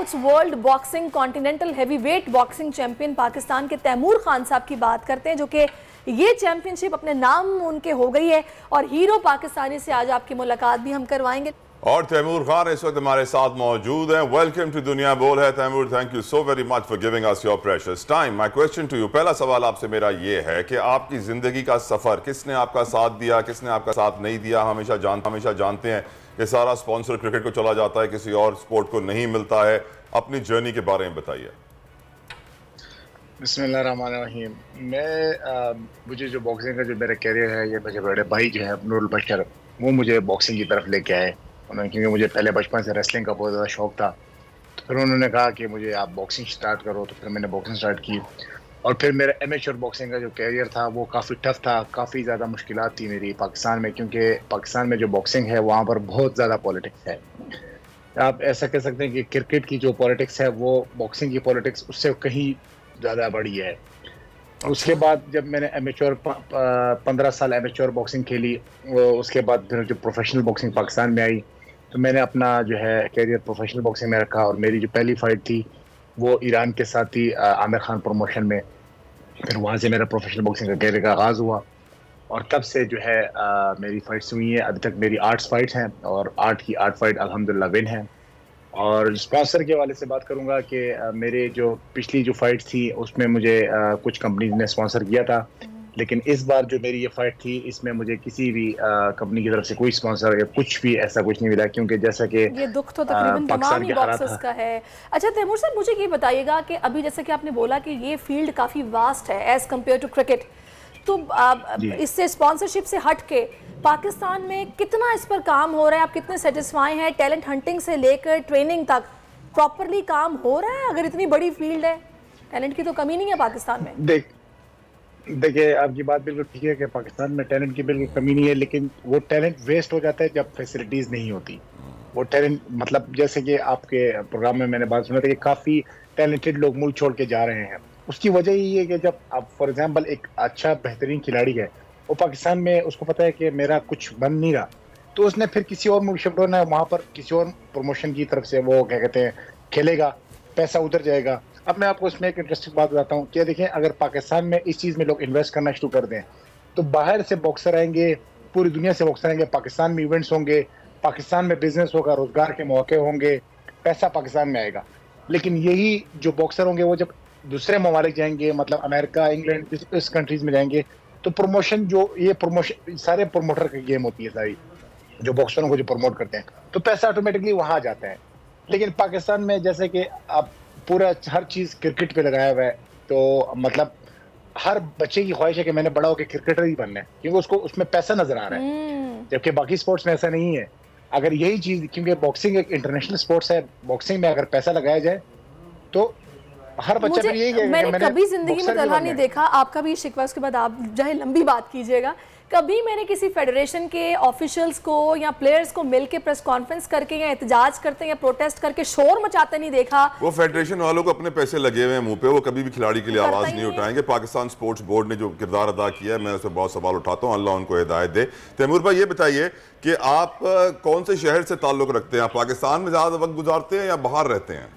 कुछ world boxing continental heavyweight boxing champion Pakistan के तैमूर खान साहब की बात करते हैं, जो कि ये चैंपियनशिप अपने नाम उनके हो गई है और हीरो पाकिस्तानी से आज आपकी मुलाकात भी हम करवाएंगे। और तैमूर खान इस वक्त हमारे साथ मौजूद हैं। वेलकम टू दुनिया बोल है Taimur, thank you so very much for giving us your precious time. My question to you, पहला सवाल आपसे मेरा ये है कि आपकी जिंदगी का सफर किसने आपका साथ दिया, किसने आपका साथ नहीं दिया। हमेशा जानते हैं कि सारा स्पॉन्सर क्रिकेट को चला जाता है, किसी और स्पोर्ट को नहीं मिलता है। अपनी जर्नी के बारे में बताइए। बिस्मिल्लाहिर्रहमानिर्रहीम। मुझे जो बॉक्सिंग का जो मेरा कैरियर है, ये मुझे बड़े भाई जो है नूरुल बशर, वो मुझे बॉक्सिंग की तरफ लेके आए उन्होंने, क्योंकि मुझे पहले बचपन से रेसलिंग का बहुत ज़्यादा शौक था। तो फिर उन्होंने कहा कि मुझे आप बॉक्सिंग स्टार्ट करो, तो फिर मैंने बॉक्सिंग स्टार्ट की। और फिर मेरा एमेच्योर बॉक्सिंग का जो कैरियर था वो काफ़ी टफ था, काफ़ी ज़्यादा मुश्किलात थी मेरी पाकिस्तान में, क्योंकि पाकिस्तान में जो बॉक्सिंग है वहाँ पर बहुत ज़्यादा पॉलिटिक्स है। आप ऐसा कह सकते हैं कि क्रिकेट की जो पॉलिटिक्स है वो बॉक्सिंग की पॉलिटिक्स उससे कहीं ज़्यादा बड़ी है। उसके बाद जब मैंने एमेच्योर 15 साल एमेच्योर बॉक्सिंग खेली, उसके बाद फिर जो प्रोफेशनल बॉक्सिंग पाकिस्तान में आई, तो मैंने अपना जो है कैरियर प्रोफेशनल बॉक्सिंग में रखा। और मेरी जो पहली फाइट थी वो ईरान के साथ थी, आमिर खान प्रमोशन में। फिर वहाँ से मेरा प्रोफेशनल बॉक्सिंग का कैरियर का आगाज़ हुआ और तब से जो है मेरी फाइट्स हुई हैं। अभी तक मेरी 8 फाइट्स हैं और 8 की 8 फाइट अल्हम्दुलिल्लाह विन है। और स्पॉन्सर के हवाले से बात करूंगा कि मेरे जो पिछली जो फाइट थी उसमें मुझे कुछ कंपनीज ने स्पॉन्सर किया था, लेकिन इस बार जो मेरी ये फाइट थी इसमें मुझे किसी भी कंपनी की तरफ से कोई स्पॉन्सर या कुछ भी ऐसा कुछ नहीं मिला, क्योंकि जैसा कि ये दुख तो तकरीबन तमाम ही बॉक्सर्स का है। अच्छा तैमूर साहब, मुझे ये बताइएगा कि अभी जैसे कि आपने बोला कि ये फील्ड काफ़ी वास्ट है एज़ कम्पेयर टू क्रिकेट, तो इससे स्पॉन्सरशिप से हट के पाकिस्तान में कितना इस पर काम हो रहा है, आप कितने सेटिस्फाई हैं? टैलेंट हंटिंग से लेकर ट्रेनिंग तक प्रॉपरली काम हो रहा है? अगर इतनी बड़ी फील्ड है, टैलेंट की तो कमी नहीं है पाकिस्तान में। देखिए आपकी बात बिल्कुल ठीक है कि पाकिस्तान में टैलेंट की बिल्कुल कमी नहीं है, लेकिन वो टैलेंट वेस्ट हो जाता है जब फैसिलिटीज़ नहीं होती। वो टैलेंट मतलब जैसे कि आपके प्रोग्राम में मैंने बात सुना था कि काफ़ी टैलेंटेड लोग मुल्क छोड़ के जा रहे हैं। उसकी वजह यही है कि जब आप फॉर एग्जांपल एक अच्छा बेहतरीन खिलाड़ी है, वो पाकिस्तान में उसको पता है कि मेरा कुछ बन नहीं रहा, तो उसने फिर किसी और मुल्क शिफ्ट होना है, वहाँ पर किसी और प्रमोशन की तरफ से वो क्या कहते हैं खेलेगा, पैसा उधर जाएगा। अब मैं आपको इसमें एक इंटरेस्टिंग बात बताता हूँ कि देखिए अगर पाकिस्तान में इस चीज़ में लोग इन्वेस्ट करना शुरू कर दें तो बाहर से बॉक्सर आएंगे, पूरी दुनिया से बॉक्सर आएंगे, पाकिस्तान में इवेंट्स होंगे, पाकिस्तान में बिजनेस होगा, रोजगार के मौके होंगे, पैसा पाकिस्तान में आएगा। लेकिन यही जो बॉक्सर होंगे वो जब दूसरे ममालिक जाएंगे, मतलब अमेरिका, इंग्लैंड, इस कंट्रीज में जाएंगे, तो प्रमोशन जो ये प्रमोशन सारे प्रमोटर की गेम होती है सारी, जो बॉक्सरों को जो प्रमोट करते हैं, तो पैसा ऑटोमेटिकली वहाँ आ जाता है। लेकिन पाकिस्तान में जैसे कि अब पूरा हर चीज़ क्रिकेट पे लगाया हुआ है, तो मतलब हर बच्चे की ख्वाहिश है कि मैंने बड़ा होकर क्रिकेटर ही बनना है, क्योंकि उसको उसमें पैसा नजर आ रहा है, जबकि बाकी स्पोर्ट्स में ऐसा नहीं है। अगर यही चीज़, क्योंकि बॉक्सिंग एक इंटरनेशनल स्पोर्ट्स है, बॉक्सिंग में अगर पैसा लगाया जाए तो हर बच्चा भी यही है। मैंने कभी जिंदगी में तलहा नहीं देखा, आपका भी शिकवा, उसके बाद आप चाहे लंबी बात कीजिएगा, कभी मैंने किसी फेडरेशन के ऑफिशियल्स को या प्लेयर्स को मिलके प्रेस कॉन्फ्रेंस करके या एहतजाज करते या प्रोटेस्ट करके शोर मचाते नहीं देखा। वो फेडरेशन वालों को अपने पैसे लगे हुए हैं मुंह पे, वो कभी भी खिलाड़ी के लिए आवाज नहीं उठाएंगे। पाकिस्तान स्पोर्ट्स बोर्ड ने जो किरदार अदा किया है, मैं उससे बहुत सवाल उठाता हूँ, अल्लाह उनको हिदायत दे। तैमूर भाई ये बताइए कि आप कौन से शहर से ताल्लुक रखते हैं? आप पाकिस्तान में ज्यादा वक्त गुजारते हैं या बाहर रहते हैं?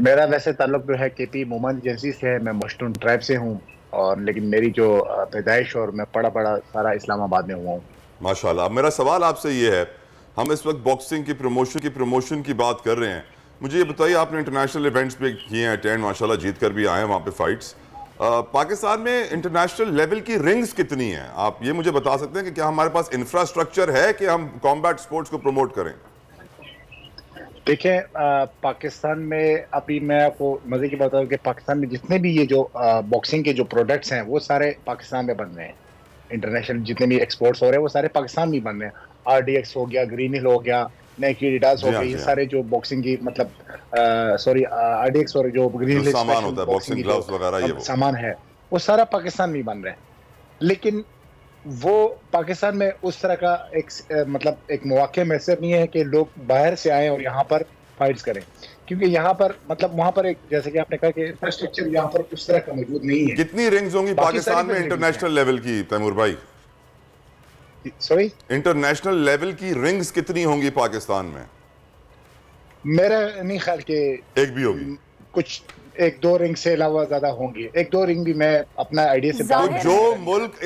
मेरा वैसे ताल्लुक जो है केपी मोहम्मद एजेंसी से है, मैं मशटून ट्राइब से हूँ, और लेकिन मेरी जो पैदाइश और मैं पढ़ा सारा इस्लामाबाद में हुआ हूँ। माशाल्लाह। मेरा सवाल आपसे ये है, हम इस वक्त बॉक्सिंग की प्रमोशन की बात कर रहे हैं, मुझे ये बताइए आपने इंटरनेशनल इवेंट्स पे किए हैं अटेंड, माशाल्लाह जीत कर भी आए हैं वहाँ पे फाइट्स। पाकिस्तान में इंटरनेशनल लेवल की रिंग्स कितनी हैं? आप ये मुझे बता सकते हैं कि क्या हमारे पास इंफ्रास्ट्रक्चर है कि हम कॉम्बैट स्पोर्ट्स को प्रमोट करें? देखिए पाकिस्तान में अभी मैं आपको मजे की बात बताऊं कि पाकिस्तान में जितने भी ये जो बॉक्सिंग के जो प्रोडक्ट्स हैं वो सारे पाकिस्तान में बन रहे हैं। इंटरनेशनल जितने भी एक्सपोर्ट्स हो रहे हैं वो सारे पाकिस्तान में बन रहे हैं। RDX हो गया, ग्रीन हिल हो गया, नाइकी, एडिडास हो गया, ये सारे जो बॉक्सिंग की मतलब सॉरी RDX और जो ग्रीन हिल सामान होता है, बॉक्सिंग ग्लव्स वगैरह, ये सामान है, वो सारा पाकिस्तान में बन रहा है। लेकिन वो पाकिस्तान में उस तरह का एक मतलब एक मौके मैसर नहीं है कि लोग बाहर से आए और यहाँ पर फाइट्स करें, क्योंकि यहाँ पर मतलब वहाँ पर एक जैसे कि आपने कहा कि इंफ्रास्ट्रक्चर यहाँ पर उस तरह का मौजूद नहीं है। कितनी रिंग्स होंगी पाकिस्तान में इंटरनेशनल लेवल की तैमूर भाई? सॉरी, इंटरनेशनल लेवल की रिंग्स कितनी होंगी पाकिस्तान में? मेरा नहीं ख्याल के एक भी होगी, कुछ 1-2 रिंग से अलावा ज्यादा होंगी। 1-2 रिंग भी मैं अपना आइडिया से तो जो मुल्क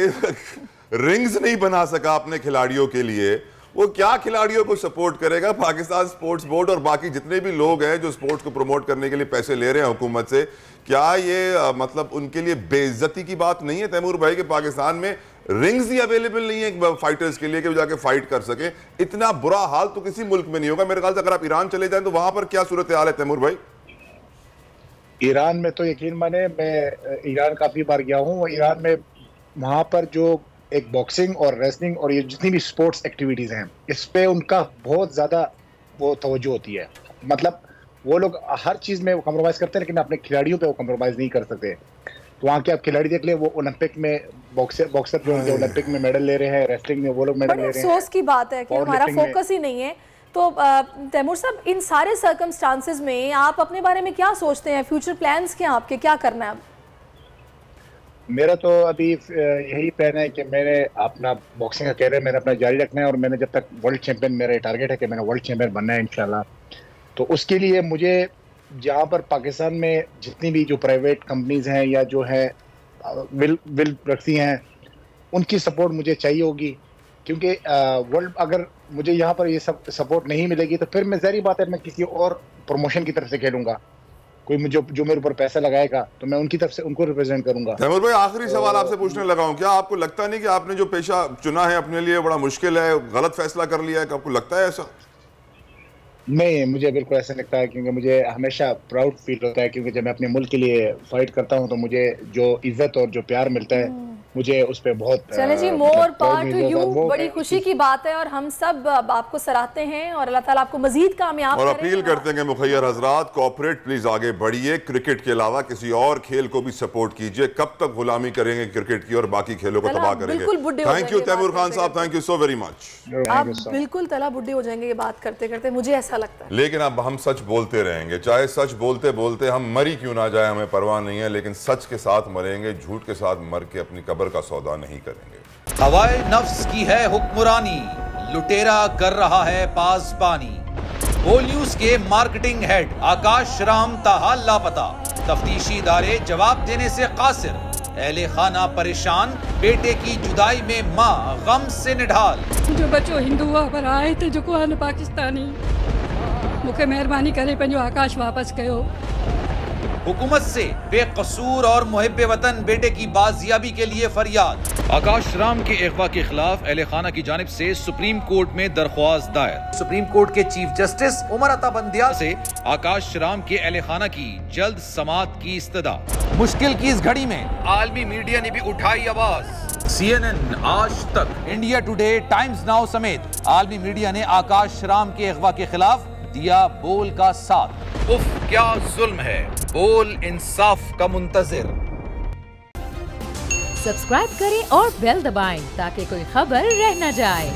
रिंग्स नहीं बना सका अपने खिलाड़ियों के लिए, वो क्या खिलाड़ियों को सपोर्ट करेगा? पाकिस्तान स्पोर्ट्स बोर्ड और बाकी जितने भी लोग हैं जो स्पोर्ट्स को प्रमोट करने के लिए पैसे ले रहे हैं हुकूमत से, क्या ये मतलब उनके लिए बेइज्जती की बात नहीं है तैमूर भाई कि पाकिस्तान में रिंग्स ही अवेलेबल नहीं है फाइटर्स के लिए कि वो जाके फाइट कर सके? इतना बुरा हाल तो किसी मुल्क में नहीं होगा मेरे ख्याल से। अगर आप ईरान चले जाएं तो वहां पर क्या सूरत हाल है तैमूर भाई? ईरान में तो यकीन माने, मैं ईरान काफी बार गया हूँ। ईरान में वहां पर जो एक बॉक्सिंग और रेसलिंग और ये जितनी भी स्पोर्ट्स एक्टिविटीज हैं, इस पे उनका बहुत ज्यादा वो तवज्जो होती है। मतलब वो लोग हर चीज में वो कम्प्रोमाइज करते हैं, लेकिन अपने खिलाड़ियों पे वो कम्प्रोमाइज नहीं कर सकते। तो वहाँ के आप खिलाड़ी देख ले, वो ओलंपिक में बॉक्सर जो ओलंपिक में मेडल ले रहे हैं, रेसलिंग में वो लोग मेडल ले रहे हैं। अफसोस की बात है कि हमारा फोकस ही नहीं है। तो तैमूर साहब, इन सारे सर्कमस्टांसेस में आप अपने बारे में क्या सोचते हैं? फ्यूचर प्लान्स क्या आपके, क्या करना है अब? मेरा तो अभी यही प्लान है कि मैंने अपना बॉक्सिंग का कैरियर मैंने अपना जारी रखना है, और मैंने जब तक वर्ल्ड चैंपियन, मेरा टारगेट है कि मैंने वर्ल्ड चैंपियन बनना है इंशाल्लाह। तो उसके लिए मुझे जहाँ पर पाकिस्तान में जितनी भी जो प्राइवेट कंपनीज हैं या जो है विल रखती हैं, उनकी सपोर्ट मुझे चाहिए होगी। क्योंकि वर्ल्ड अगर मुझे यहाँ पर ये सब सपोर्ट नहीं मिलेगी तो फिर मैं ज़ाहिर बात है मैं किसी और प्रमोशन की तरफ से खेलूंगा। कोई मुझे जो मेरे ऊपर पैसा लगाएगा तो मैं उनकी तरफ से उनको रिप्रेजेंट करूंगा। तैमूर भाई, आखिरी सवाल आपसे पूछने लगा हूं, क्या आपको लगता नहीं कि आपने जो पेशा चुना है अपने लिए बड़ा मुश्किल है, गलत फैसला कर लिया है? आपको लगता है ऐसा? नहीं, मुझे बिल्कुल ऐसा लगता है, क्योंकि मुझे हमेशा प्राउड फील होता है। क्योंकि जब मैं अपने मुल्क के लिए फाइट करता हूं तो मुझे जो इज्जत और जो प्यार मिलता है, मुझे उस पे बहुत चले जी, मोर पावर टू यू। बड़ी खुशी की बात है और हम सब आपको सराहते हैं और अल्लाह ताला आपको मजीद कामयाब और अपील करते हैं कि मुखैर हजरात, कॉर्पोरेट प्लीज आगे बढ़िए, क्रिकेट के अलावा किसी और खेल को भी सपोर्ट कीजिए। कब तक गुलामी करेंगे क्रिकेट की और बाकी खेलों को तबाह करेंगे? थैंक यू तैमूर खान साहब, thank you so very much. आप बिल्कुल तला बुड्ढे हो जाएंगे ये बात करते करते, मुझे ऐसा लगता है। लेकिन अब हम सच बोलते रहेंगे, चाहे सच बोलते बोलते हम मरी क्यों ना जाए, हमें परवाह नहीं है, लेकिन सच के साथ मरेंगे, झूठ के साथ मर के अपनी कब्र का सौदा नहीं करेंगे। हवाए नफ्स की है हुक्मरानी, लुटेरा कर रहा है पासबानी। बोल न्यूज के मार्केटिंग हेड आकाश राम ताहा लापता, तफ्तीशी इदारे जवाब देने से कासिर, अहले खाना परेशान, बेटे की जुदाई में माँ गम से निढाल। जो बच्चों हिंदू पर आए थे जो को पाकिस्तानी, मुझे मेहरबानी करे पंहिंजो आकाश वापस कयो। हुकूमत से बेकसूर और मुहिब्बे वतन बेटे की बाजियाबी के लिए फरियाद। आकाश राम के अगवा के खिलाफ अहले खाना की जानिब से सुप्रीम कोर्ट में दरख्वास्त दायर। सुप्रीम कोर्ट के चीफ जस्टिस उमर अता बंदियाल से आकाश राम के अहले खाना की जल्द समाअत की इस्तदा। मुश्किल की इस घड़ी में आलमी मीडिया ने भी उठाई आवाज। CNN, आज तक, इंडिया टुडे, टाइम्स नाउ समेत आलमी मीडिया ने आकाश राम के अगवा के खिलाफ दिया बोल का साथ। उफ, क्या जुल्म है, बोल इंसाफ का मुंतजिर। सब्सक्राइब करें और बेल दबाएं ताकि कोई खबर रह न जाए।